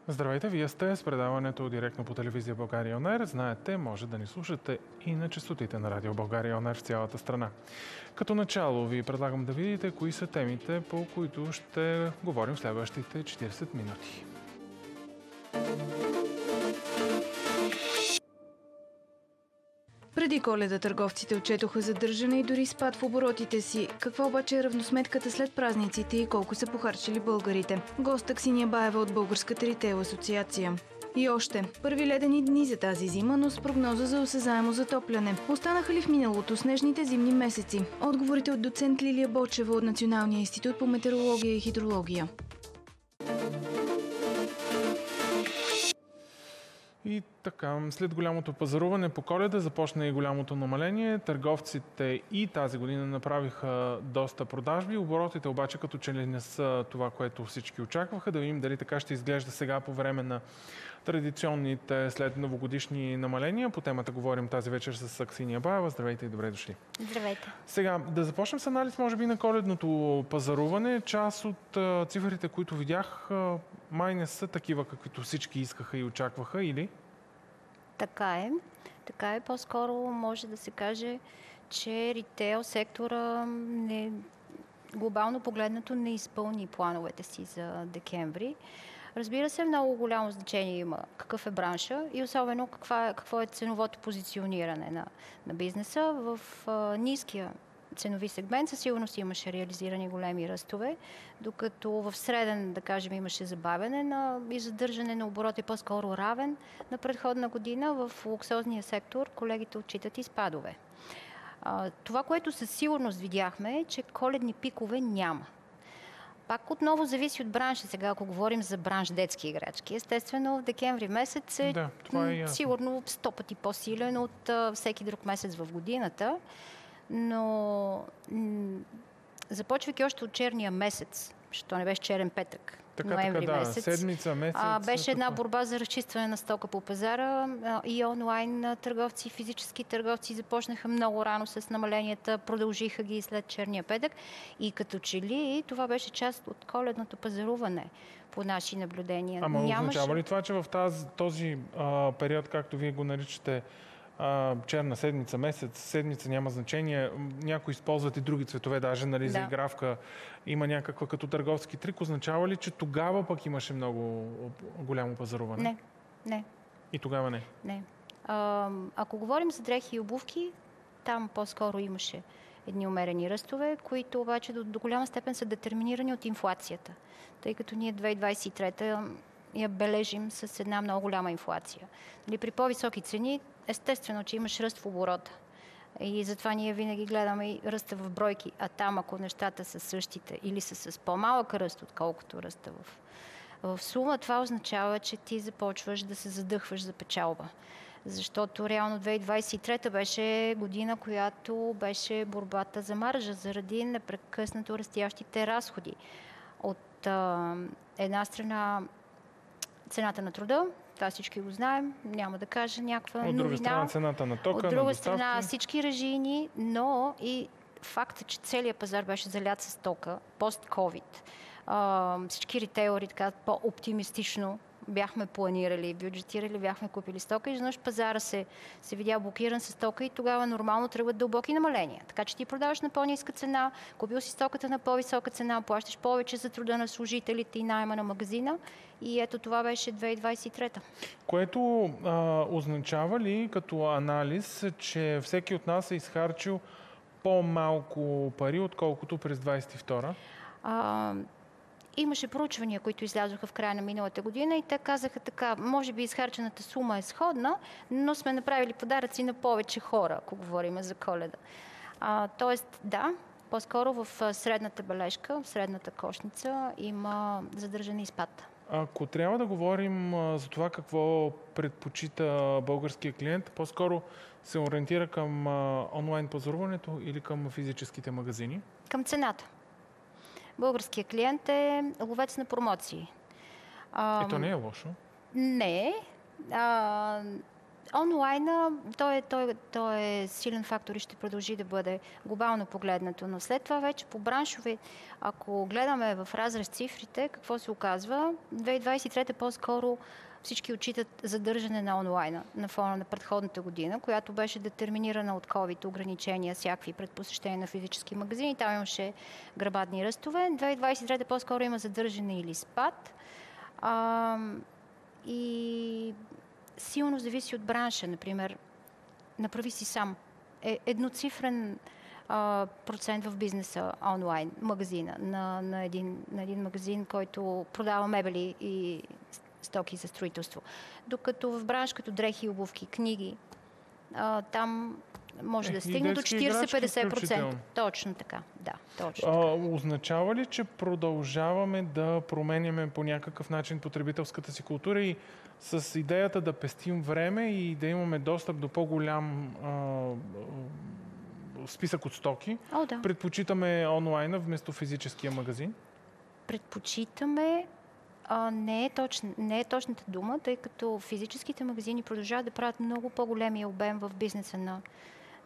Здравейте, вие сте с предаването директно по телевизия България ОНЕР. Знаете, може да ни слушате и на честотите на Радио България ОНЕР в цялата страна. Като начало ви предлагам да видите кои са темите, по които ще говорим в следващите 40 минути. Преди Коледа търговците отчетоха задържане и дори спад в оборотите си. Каква обаче е равносметката след празниците и колко са похарчили българите? Гост Аксиния Баева от Българската ритейл асоциация. И още. Първи ледени дни за тази зима, но с прогноза за осезаемо затопляне. Останаха ли в миналото снежните зимни месеци? Отговорите от доцент Лилия Бочева от Националния институт по метеорология и хидрология. И така, след голямото пазаруване по Коледа започна и голямото намаление. Търговците и тази година направиха доста продажби. Оборотите обаче като че ли не са това, което всички очакваха. Да видим дали така ще изглежда сега по време на традиционните след новогодишни намаления. По темата говорим тази вечер с Аксиния Баева. Здравейте и добре дошли. Здравейте. Сега да започнем с анализ, може би, на коледното пазаруване. Част от цифрите, които видях, май не са такива, каквито всички искаха и очакваха, или? Така е. Така е. По-скоро може да се каже, че ритейл сектора глобално погледнато не изпълни плановете си за декември. Разбира се, много голямо значение има какъв е бранша и особено какво е ценовото позициониране на бизнеса. В ниския ценови сегмент със сигурност имаше реализирани големи ръстове, докато в среден, да кажем, имаше забавяне и задържане на оборот е по-скоро равен на предходна година. В луксозния сектор колегите отчитат и спадове. Това, което със сигурност видяхме, е, че коледни пикове няма. Пак отново зависи от бранша. Сега, ако говорим за бранш детски играчки, естествено в декември месец е сигурно 100 пъти по-силен от всеки друг месец в годината. Но започвайки още от черния месец, защото не беше черен петък, ноември месец, седмица, месец, беше една борба за разчистване на стока по пазара и онлайн търговци, физически търговци започнаха много рано с намаленията, продължиха ги след черния петък и като че ли това беше част от коледното пазаруване по наши наблюдения. Означава ли това, че в този период, както вие го наричате, черна седмица, месец, седмица няма значение. Някои използват и други цветове, даже за игравка има някаква като търговски трик. Означава ли, че тогава пък имаше много голямо пазаруване? Не. И тогава не? Не. Ако говорим за дрехи и обувки, там по-скоро имаше едни умерени ръстове, които обаче до голяма степен са детерминирани от инфлацията. Тъй като ние 2023 я бележим с една много голяма инфлация. При по-високи цени, естествено, че имаш ръст в оборота. И затова ние винаги гледаме и ръста в бройки. А там, ако нещата са същите или са с по-малък ръст, отколкото ръста в сума, това означава, че ти започваш да се задъхваш за печалба. Защото реално 2023 беше година, която беше борбата за маржа заради непрекъснато растящите разходи. От една страна цената на труда, това всички го знаем, няма да кажа някаква новина. От друга страна цената на тока, от друга страна всички режийни, но и факта, че целият пазар беше залят с тока, пост-ковид. Всички ритейлери така по-оптимистично бяхме планирали, бюджетирали, бяхме купили стока и изведнъж пазара се видя блокиран с тока и тогава нормално тръгват дълбоки намаления. Така че ти продаваш на по-ниска цена, купил си стоката на по-висока цена, плащаш повече за труда на служителите и найма на магазина и ето това беше 2023. Което означава ли като анализ, че всеки от нас е изхарчил по-малко пари, отколкото през 22-а? Имаше проучвания, които излязоха в края на миналата година и те казаха така, може би изхарчената сума е сходна, но сме направили подаръци на повече хора, ако говорим за Коледа. Тоест, да, по-скоро в средната бележка, в средната кошница има задържане и спад. Ако трябва да говорим за това какво предпочита българския клиент, по-скоро се ориентира към онлайн пазаруването или към физическите магазини? Към цената. Българският клиент е ловец на промоции. То не е лошо. Не. Онлайна, той е силен фактор и ще продължи да бъде глобално погледнато. Но след това вече по браншове, ако гледаме в разрез цифрите, какво се оказва? 2023 по-скоро всички отчитат задържане на онлайна на фона на предходната година, която беше детерминирана от COVID ограничения, всякакви пред посещение на физически магазини. Там имаше грабадни ръстове. 2023 по-скоро има задържане или спад. И силно зависи от бранша. Например, направи си сам. Едноцифрен процент в бизнеса онлайн магазина на един магазин, който продава мебели и стоки за строителство. Докато в бранш като дрехи, обувки, книги, там може да стигне до 40-50%. Точно така. Да, точно. Означава ли, че продължаваме да променяме по някакъв начин потребителската си култура и с идеята да пестим време и да имаме достъп до по-голям списък от стоки? Да. Предпочитаме онлайна вместо физическия магазин? Предпочитаме не е точната дума, тъй като физическите магазини продължават да правят много по-големия обем в бизнеса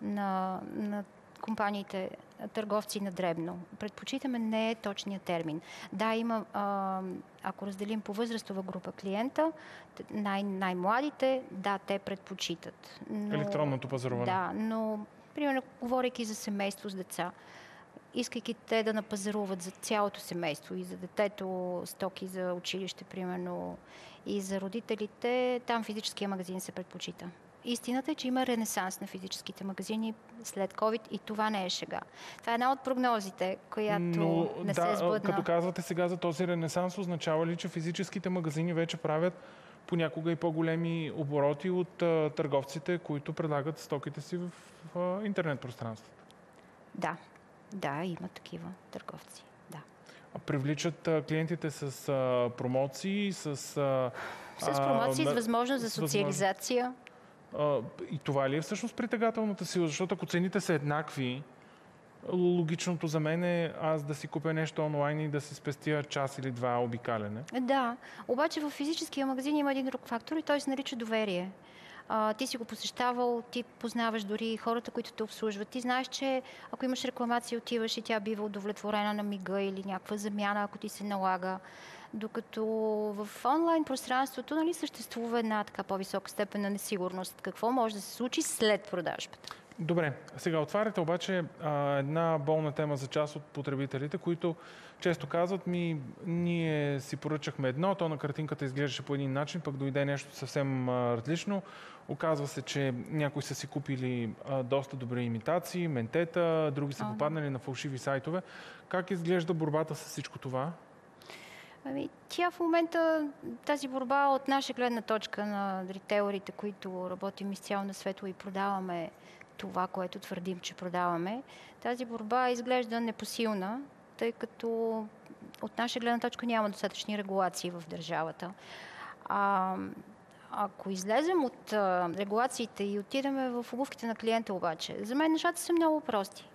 на компаниите, търговци на дребно. Предпочитаме не е точният термин. Да, има, ако разделим по възрастова група клиента, най-младите, да, те предпочитат. Електронното пазаруване. Да, но, примерно, говорейки за семейство с деца, искайки те да напазаруват за цялото семейство и за детето, стоки за училище, примерно, и за родителите, там физическия магазин се предпочита. Истината е, че има ренесанс на физическите магазини след COVID и това не е шега. Това е една от прогнозите, която не се сбъдна. Като казвате сега за този ренесанс, означава ли, че физическите магазини вече правят понякога и по-големи обороти от търговците, които предлагат стоките си в интернет пространството? Да, има такива търговци. Да. Привличат клиентите с промоции, с промоции, с възможност за социализация. И това ли е всъщност притегателната сила? Защото ако цените са еднакви, логичното за мен е аз да си купя нещо онлайн и да си спестя час или два обикалене. Да, обаче в физическия магазин има един друг фактор и той се нарича доверие. Ти си го посещавал, ти познаваш дори хората, които те обслужват. Ти знаеш, че ако имаш рекламация, отиваш и тя бива удовлетворена на мига или някаква замяна, ако ти се налага. Докато в онлайн пространството съществува една така по-висока степен на несигурност. Какво може да се случи след продажбата? Добре, сега отваряте обаче една болна тема за част от потребителите, които често казват ние си поръчахме едно, то на картинката изглеждаше по един начин, пък дойде нещо съвсем различно. Оказва се, че някои са си купили доста добри имитации, ментета, други са попаднали на фалшиви сайтове. Как изглежда борбата с всичко това? Тя в момента, тази борба от наша гледна точка на ритейлерите, които работим изцяло на светло и продаваме това, което твърдим, че продаваме, тази борба изглежда непосилна, тъй като от наша гледна точка няма достатъчни регулации в държавата. Ако излезем от регулациите и отидем в обувките на клиента обаче, за мен нещата са много прости.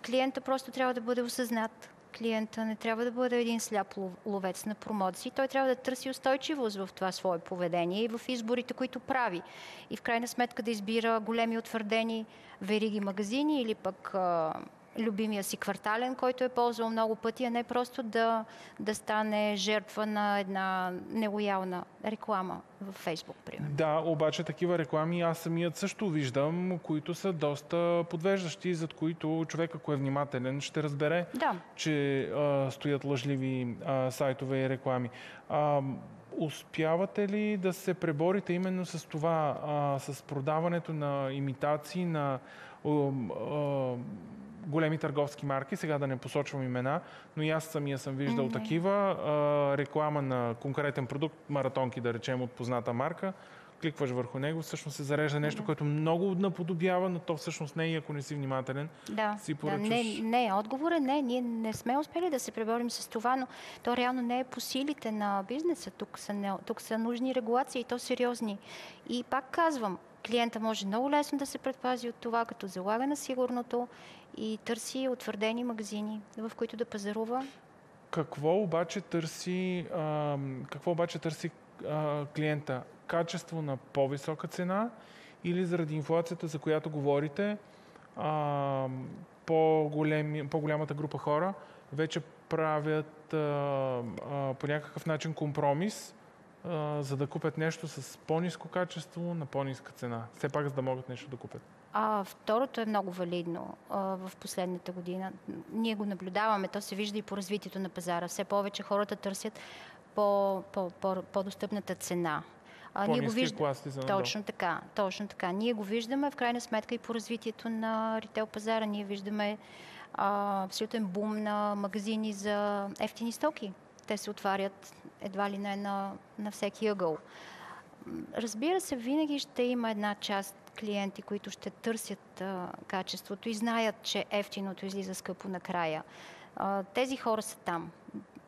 Клиента просто трябва да бъде осъзнат. Клиента не трябва да бъде един сляп ловец на промоции. Той трябва да търси устойчивост в това свое поведение и в изборите, които прави. И в крайна сметка да избира големи утвърдени вериги магазини или пък любимия си квартален, който е ползвал много пъти, а не просто да стане жертва на една нелоялна реклама в Фейсбук, примерно. Да, обаче такива реклами аз самият също виждам, които са доста подвеждащи, зад които човек, ако е внимателен, ще разбере, че стоят лъжливи сайтове и реклами. Успявате ли да се преборите именно с това, с продаването на имитации, на големи търговски марки, сега да не посочвам имена, но и аз самия съм виждал такива. Реклама на конкретен продукт, маратонки, да речем, от позната марка. Кликваш върху него, всъщност се зарежда нещо, което много наподобява, но то всъщност не е, ако не си внимателен. Си поръчаш. Отговор е не. Ние не сме успели да се преборим с това, но то реално не е по силите на бизнеса. Тук са нужни регулации, и то сериозни. И пак казвам, клиента може много лесно да се предпази от това, като залага на сигурното и търси утвърдени магазини, в които да пазарува Какво обаче търси, клиента? Качество на по-висока цена или заради инфлацията, за която говорите, по-голямата група хора вече правят по някакъв начин компромис, за да купят нещо с по-ниско качество на по-ниска цена. Все пак, за да могат нещо да купят. Второто е много валидно в последната година. Ние го наблюдаваме, то се вижда и по развитието на пазара. Все повече хората търсят по-достъпната цена. По-ниски класи за надолу. Точно така. Ние го виждаме в крайна сметка и по развитието на ритейл пазара. Ние виждаме абсолютен бум на магазини за евтини стоки. Те се отварят едва ли не на всеки ъгъл. Разбира се, винаги ще има една част клиенти, които ще търсят качеството и знаят, че евтиното излиза скъпо накрая. Тези хора са там.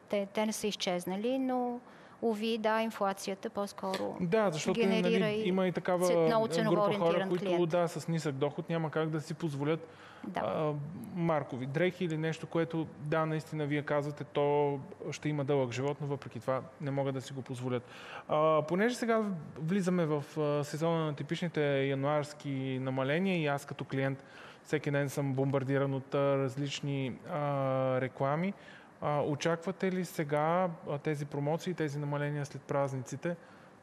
Те не са изчезнали, но уви, инфлацията по-скоро защото генерира има и такава група хора, които с нисък доход няма как да си позволят маркови дрехи или нещо, което наистина вие казвате, то ще има дълъг живот, но въпреки това не могат да си го позволят. Понеже сега влизаме в сезона на типичните януарски намаления и аз като клиент всеки ден съм бомбардиран от различни реклами. Очаквате ли сега тези промоции, тези намаления след празниците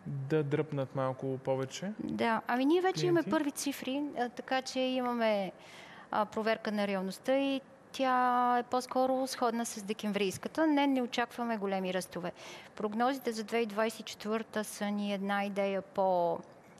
да дръпнат малко повече? Да, ние вече имаме първи цифри, така че имаме проверка на реалността и тя е по-скоро сходна с декемврийската. Не очакваме големи ръстове. Прогнозите за 2024 са ни една идея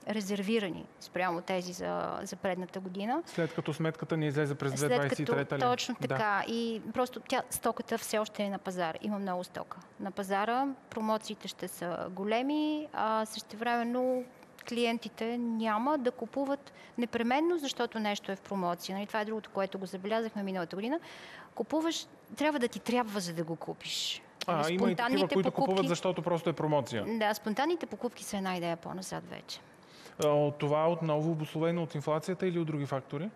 резервирани спрямо тези за предната година. След като сметката ни излезе през 2023 ли? Точно така. И просто стоката все още е на пазара. Има много стока. На пазара промоциите ще са големи, а същевременно клиентите няма да купуват непременно, защото нещо е в промоция. Това е другото, което го забелязахме миналата година. Купуваш, трябва да ти трябва, за да го купиш. Има и такива, които купуват, защото просто е промоция. Да, спонтанните покупки са една идея по-назад вече. Това отново обусловено от инфлацията или от други фактори?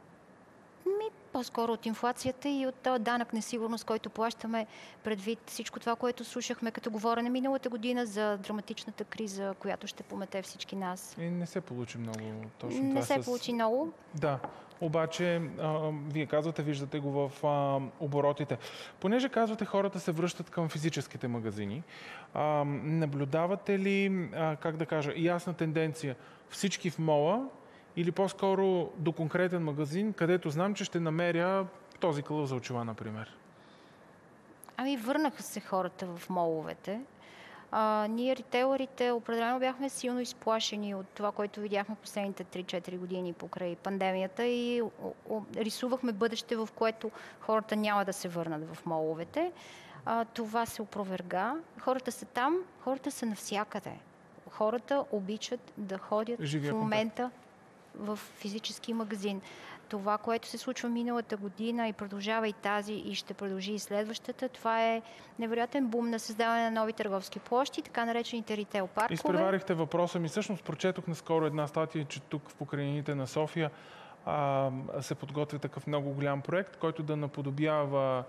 По-скоро от инфлацията и от този данък несигурност, който плащаме предвид всичко това, което слушахме като говорене миналата година за драматичната криза, която ще помете всички нас. И не се получи много точно това. Не се получи много. Да, обаче вие казвате, виждате го в оборотите. Понеже казвате, хората се връщат към физическите магазини, наблюдавате ли, ясна тенденция всички в мола или по-скоро до конкретен магазин, където знам, че ще намеря този кълъв за очила, например? Върнаха се хората в моловете. Ние, ритейлерите, определено бяхме силно изплашени от това, което видяхме последните 3-4 години покрай пандемията и рисувахме бъдеще, в което хората няма да се върнат в моловете. Това се опроверга. Хората са там, хората са навсякъде. Хората обичат да ходят в момента в физически магазин. Това, което се случва миналата година и продължава и тази, и ще продължи и следващата, това е невероятен бум на създаване на нови търговски площи, така наречените ритейл паркове. Изпреварихте въпроса ми. Всъщност прочетох наскоро една статия, че тук в покрайнините на София се подготвя такъв много голям проект, който да наподобява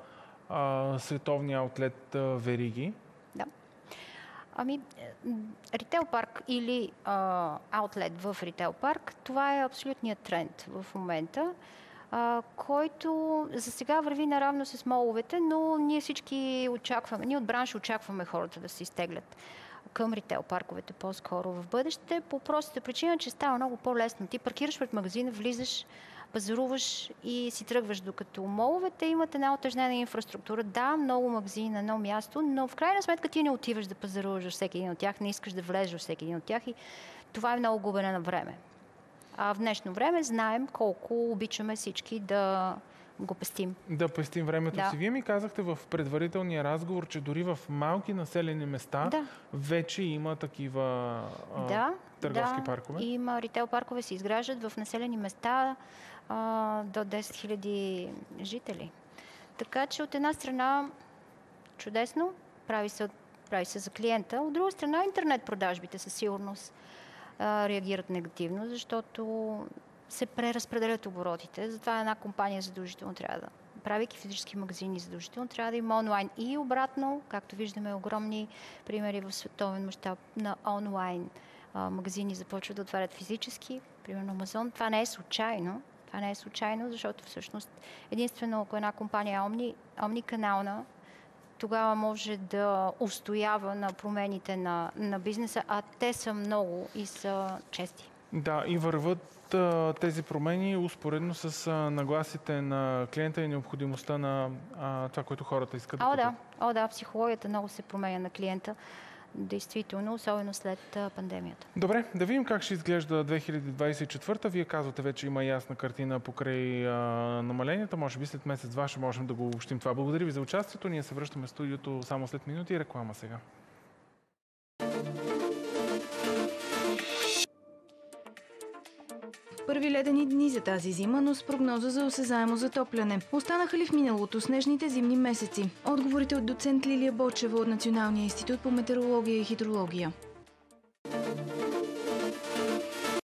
световния аутлет вериги. Да. Ритейл парк или аутлет в ритейл парк, това е абсолютният тренд в момента, който за сега върви наравно с моловете, но ние всички очакваме, ние от бранша очакваме хората да се изтеглят към ритейл парковете по-скоро в бъдеще, по простата причина, че става много по-лесно. Ти паркираш пред магазина, влизаш, пазаруваш и си тръгваш, докато моловете имат една утежнена инфраструктура. Да, много магазини на едно място, но в крайна сметка ти не отиваш да пазаруваш всеки един от тях, не искаш да влезеш всеки един от тях и това е много губене на време. В днешно време знаем колко обичаме всички да го пестим. Да пестим времето си. Вие ми казахте в предварителния разговор, че дори в малки населени места вече има такива търговски паркове. Има ритейл паркове, се изграждат в населени места до 10 000 жители. Така че от една страна чудесно, прави се за клиента. От друга страна интернет продажбите със сигурност реагират негативно, защото се преразпределят оборотите. Затова една компания задължително трябва правейки физически магазини задължително, трябва да има онлайн и обратно, както виждаме огромни примери в световен мащаб на онлайн магазини започват да отварят физически, примерно Амазон. Това не е случайно. Това не е случайно, защото всъщност единствено ако една компания е омниканална, тогава може да устоява на промените на бизнеса, а те са много и са чести. Да, и върват тези промени успоредно с нагласите на клиента и необходимостта на това, което хората искат да купят. Да, психологията много се променя на клиента. Действително, особено след пандемията. Добре, да видим как ще изглежда 2024. Вие казвате, вече има ясна картина покрай намаленията. Може би след месец-два ще можем да го обобщим това. Благодаря ви за участието. Ние се връщаме в студиото само след минути и реклама сега. Първи ледени дни за тази зима, но с прогноза за осезаемо затопляне. Останаха ли в миналото снежните зимни месеци? Отговорите от доцент Лилия Бочева от Националния институт по метеорология и хидрология.